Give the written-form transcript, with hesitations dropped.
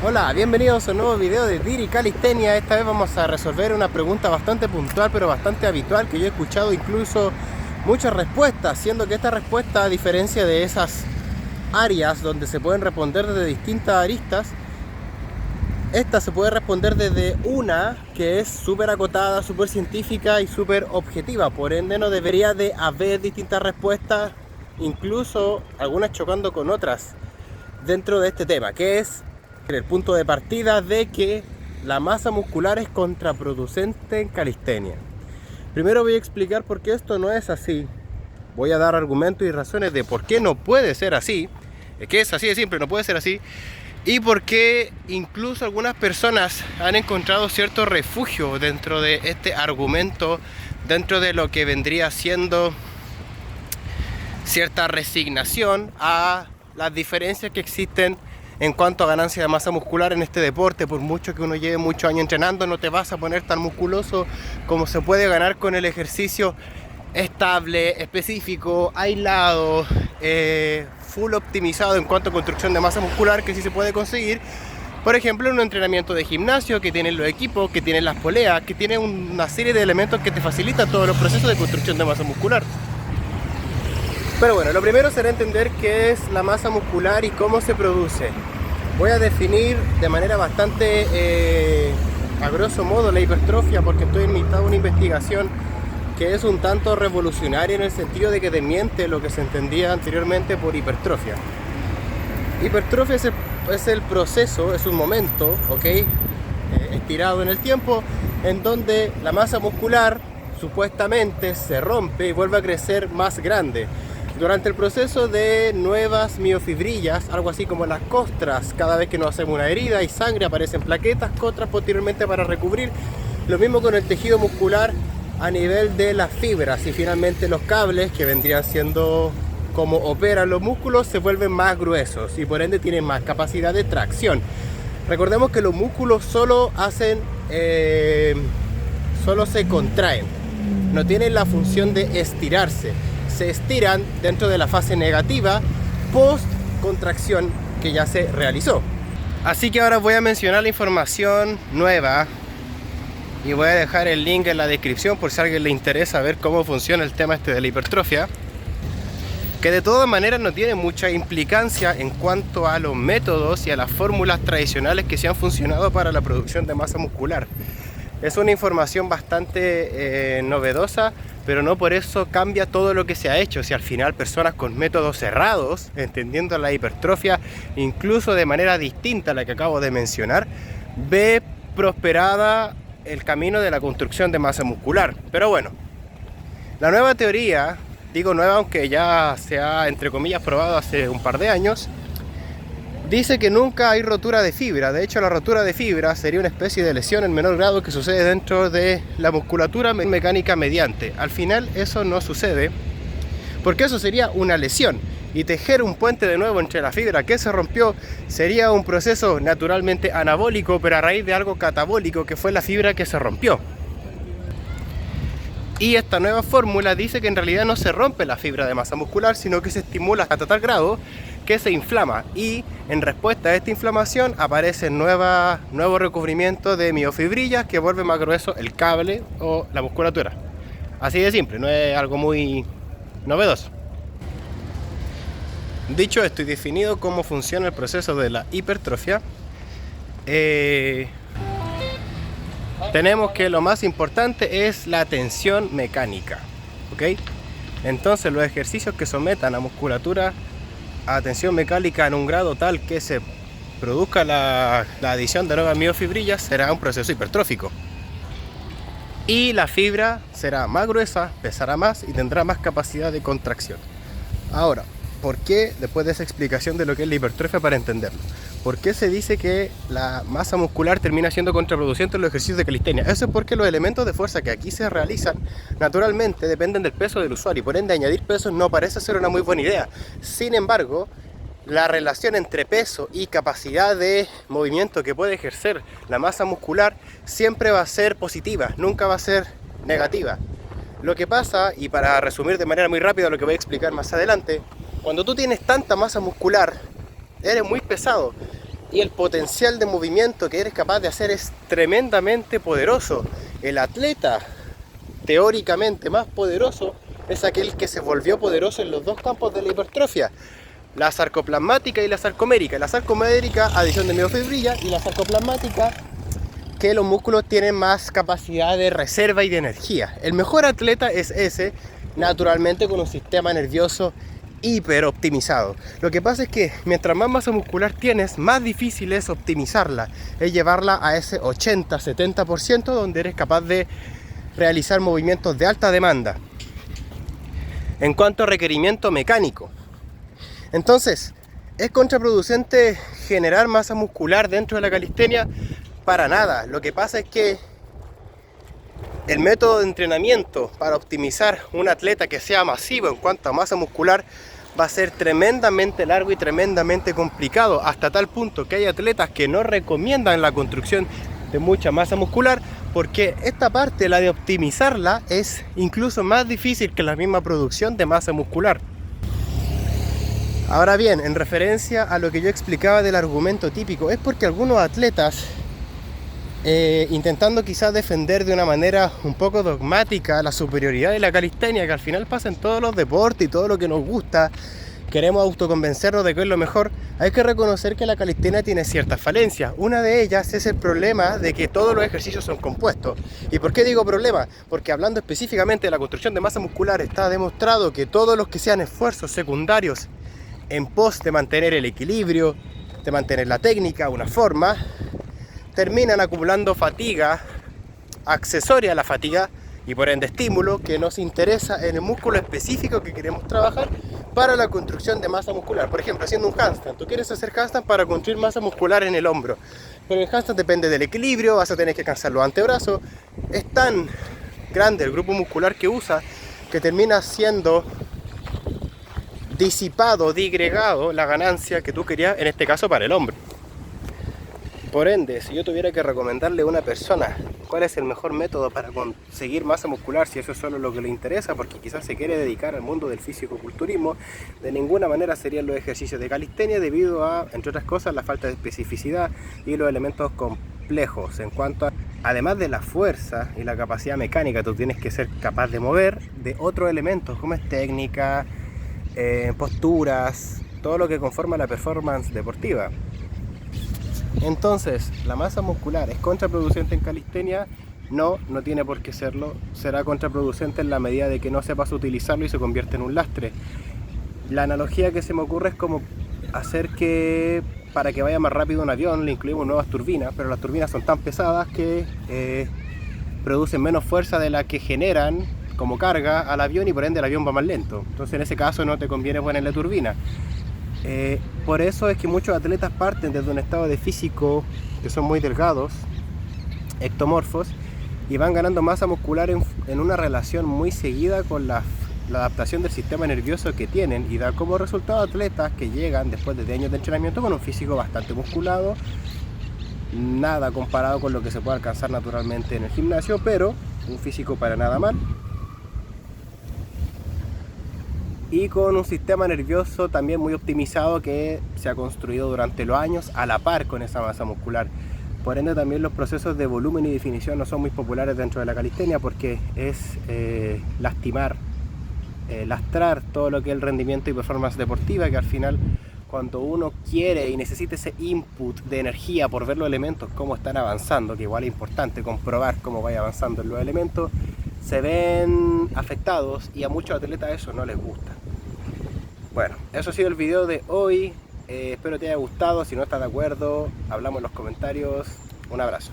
Hola, bienvenidos a un nuevo video de Diri Calistenia. Esta vez vamos a resolver una pregunta bastante puntual pero bastante habitual, que yo he escuchado incluso muchas respuestas, siendo que esta respuesta, a diferencia de esas áreas donde se pueden responder desde distintas aristas, esta se puede responder desde una que es súper acotada, súper científica y súper objetiva. Por ende no debería de haber distintas respuestas, incluso algunas chocando con otras dentro de este tema, que es el punto de partida de que la masa muscular es contraproducente en calistenia. Primero voy a explicar por qué esto no es así. Voy a dar argumentos y razones de por qué no puede ser así. Es que es así de simple, no puede ser así. Y por qué incluso algunas personas han encontrado cierto refugio dentro de este argumento, dentro de lo que vendría siendo cierta resignación a las diferencias que existen en cuanto a ganancia de masa muscular en este deporte. Por mucho que uno lleve muchos años entrenando, no te vas a poner tan musculoso como se puede ganar con el ejercicio estable, específico, aislado, full optimizado en cuanto a construcción de masa muscular, que sí se puede conseguir, por ejemplo, en un entrenamiento de gimnasio, que tienen los equipos, que tienen las poleas, que tienen una serie de elementos que te facilitan todos los procesos de construcción de masa muscular. Pero bueno, lo primero será entender qué es la masa muscular y cómo se produce. Voy a definir de manera bastante a grosso modo la hipertrofia, porque estoy en mitad de una investigación que es un tanto revolucionaria en el sentido de que desmiente lo que se entendía anteriormente por hipertrofia. Hipertrofia es el proceso, es un momento, estirado en el tiempo, en donde la masa muscular supuestamente se rompe y vuelve a crecer más grande. Durante el proceso de nuevas miofibrillas, algo así como las costras, cada vez que nos hacemos una herida y sangre aparecen plaquetas, costras posteriormente para recubrir. Lo mismo con el tejido muscular a nivel de las fibras, y finalmente los cables, que vendrían siendo como operan los músculos, se vuelven más gruesos y por ende tienen más capacidad de tracción. Recordemos que los músculos solo se contraen, no tienen la función de estirarse. Se estiran dentro de la fase negativa post contracción que ya se realizó. Así que ahora voy a mencionar la información nueva y voy a dejar el link en la descripción por si a alguien le interesa ver cómo funciona el tema de la hipertrofia, que de todas maneras no tiene mucha implicancia en cuanto a los métodos y a las fórmulas tradicionales que se han funcionado para la producción de masa muscular. Es una información bastante novedosa, pero no por eso cambia todo lo que se ha hecho. Si al final personas con métodos cerrados, entendiendo la hipertrofia incluso de manera distinta a la que acabo de mencionar, ve prosperada el camino de la construcción de masa muscular. Pero bueno, la nueva teoría, digo nueva aunque ya se ha entre comillas probado hace un par de años, dice que nunca hay rotura de fibra. De hecho, la rotura de fibra sería una especie de lesión en menor grado que sucede dentro de la musculatura mecánica mediante. Al final eso no sucede, porque eso sería una lesión, y tejer un puente de nuevo entre la fibra que se rompió sería un proceso naturalmente anabólico, pero a raíz de algo catabólico, que fue la fibra que se rompió. Y esta nueva fórmula dice que en realidad no se rompe la fibra de masa muscular, sino que se estimula hasta tal grado que se inflama, y en respuesta a esta inflamación aparece nuevo recubrimiento de miofibrillas que vuelve más grueso el cable o la musculatura. Así de simple, no es algo muy novedoso. Dicho esto y definido cómo funciona el proceso de la hipertrofia, tenemos que lo más importante es la tensión mecánica, Entonces los ejercicios que sometan a musculatura a tensión mecánica en un grado tal que se produzca la adición de nuevas miofibrillas será un proceso hipertrófico, y la fibra será más gruesa, pesará más y tendrá más capacidad de contracción. Ahora, ¿por qué, después de esa explicación de lo que es la hipertrofia para entenderlo, por qué se dice que la masa muscular termina siendo contraproducente en los ejercicios de calistenia? Eso es porque los elementos de fuerza que aquí se realizan naturalmente dependen del peso del usuario, y por ende añadir peso no parece ser una muy buena idea. Sin embargo, la relación entre peso y capacidad de movimiento que puede ejercer la masa muscular siempre va a ser positiva, nunca va a ser negativa. Lo que pasa, y para resumir de manera muy rápida lo que voy a explicar más adelante, cuando tú tienes tanta masa muscular, eres muy pesado y el potencial de movimiento que eres capaz de hacer es tremendamente poderoso. El atleta teóricamente más poderoso es aquel que se volvió poderoso en los dos campos de la hipertrofia, la sarcoplasmática y la sarcomérica. La sarcomérica, adición de miofibrilla, y la sarcoplasmática, que los músculos tienen más capacidad de reserva y de energía. El mejor atleta es ese, naturalmente con un sistema nervioso hiper optimizado. Lo que pasa es que mientras más masa muscular tienes, más difícil es optimizarla, es llevarla a ese 80-70% donde eres capaz de realizar movimientos de alta demanda en cuanto a requerimiento mecánico. Entonces, ¿es contraproducente generar masa muscular dentro de la calistenia? Para nada. Lo que pasa es que el método de entrenamiento para optimizar un atleta que sea masivo en cuanto a masa muscular va a ser tremendamente largo y tremendamente complicado, hasta tal punto que hay atletas que no recomiendan la construcción de mucha masa muscular, porque esta parte, la de optimizarla, es incluso más difícil que la misma producción de masa muscular. Ahora bien, en referencia a lo que yo explicaba del argumento típico, es porque algunos atletas, intentando quizás defender de una manera un poco dogmática la superioridad de la calistenia, que al final pasa en todos los deportes y todo lo que nos gusta, queremos autoconvencernos de que es lo mejor, hay que reconocer que la calistenia tiene ciertas falencias. Una de ellas es el problema de que todos los ejercicios son compuestos. ¿Y por qué digo problema? Porque hablando específicamente de la construcción de masa muscular, está demostrado que todos los que sean esfuerzos secundarios en pos de mantener el equilibrio, de mantener la técnica, una forma, terminan acumulando fatiga accesoria a la fatiga y por ende estímulo que nos interesa en el músculo específico que queremos trabajar para la construcción de masa muscular. Por ejemplo, haciendo un handstand, tú quieres hacer handstand para construir masa muscular en el hombro, pero el handstand depende del equilibrio, vas a tener que cansar los antebrazos. Es tan grande el grupo muscular que usa que termina siendo disipado, digregado la ganancia que tú querías, en este caso para el hombro. Por ende, si yo tuviera que recomendarle a una persona cuál es el mejor método para conseguir masa muscular, si eso es solo lo que le interesa, porque quizás se quiere dedicar al mundo del fisicoculturismo, de ninguna manera serían los ejercicios de calistenia, debido a, entre otras cosas, la falta de especificidad y los elementos complejos en cuanto a, además de la fuerza y la capacidad mecánica, tú tienes que ser capaz de mover de otros elementos como es técnica, posturas, todo lo que conforma la performance deportiva. Entonces, ¿la masa muscular es contraproducente en calistenia? No, no tiene por qué serlo. Será contraproducente en la medida de que no sepas utilizarlo y se convierte en un lastre. La analogía que se me ocurre es como hacer que para que vaya más rápido un avión le incluimos nuevas turbinas, pero las turbinas son tan pesadas que producen menos fuerza de la que generan como carga al avión y por ende el avión va más lento. Entonces en ese caso no te conviene ponerle turbina. Por eso es que muchos atletas parten desde un estado de físico que son muy delgados, ectomorfos, y van ganando masa muscular en una relación muy seguida con la adaptación del sistema nervioso que tienen, y da como resultado atletas que llegan después de años de entrenamiento con un físico bastante musculado, nada comparado con lo que se puede alcanzar naturalmente en el gimnasio, pero un físico para nada mal, y con un sistema nervioso también muy optimizado que se ha construido durante los años a la par con esa masa muscular. Por ende también los procesos de volumen y definición no son muy populares dentro de la calistenia, porque es lastrar todo lo que es el rendimiento y performance deportiva, que al final cuando uno quiere y necesita ese input de energía por ver los elementos cómo están avanzando, que igual es importante comprobar cómo vaya avanzando en los elementos, se ven afectados y a muchos atletas eso no les gusta. Bueno, eso ha sido el video de hoy. Espero te haya gustado. Si no estás de acuerdo, hablamos en los comentarios. Un abrazo.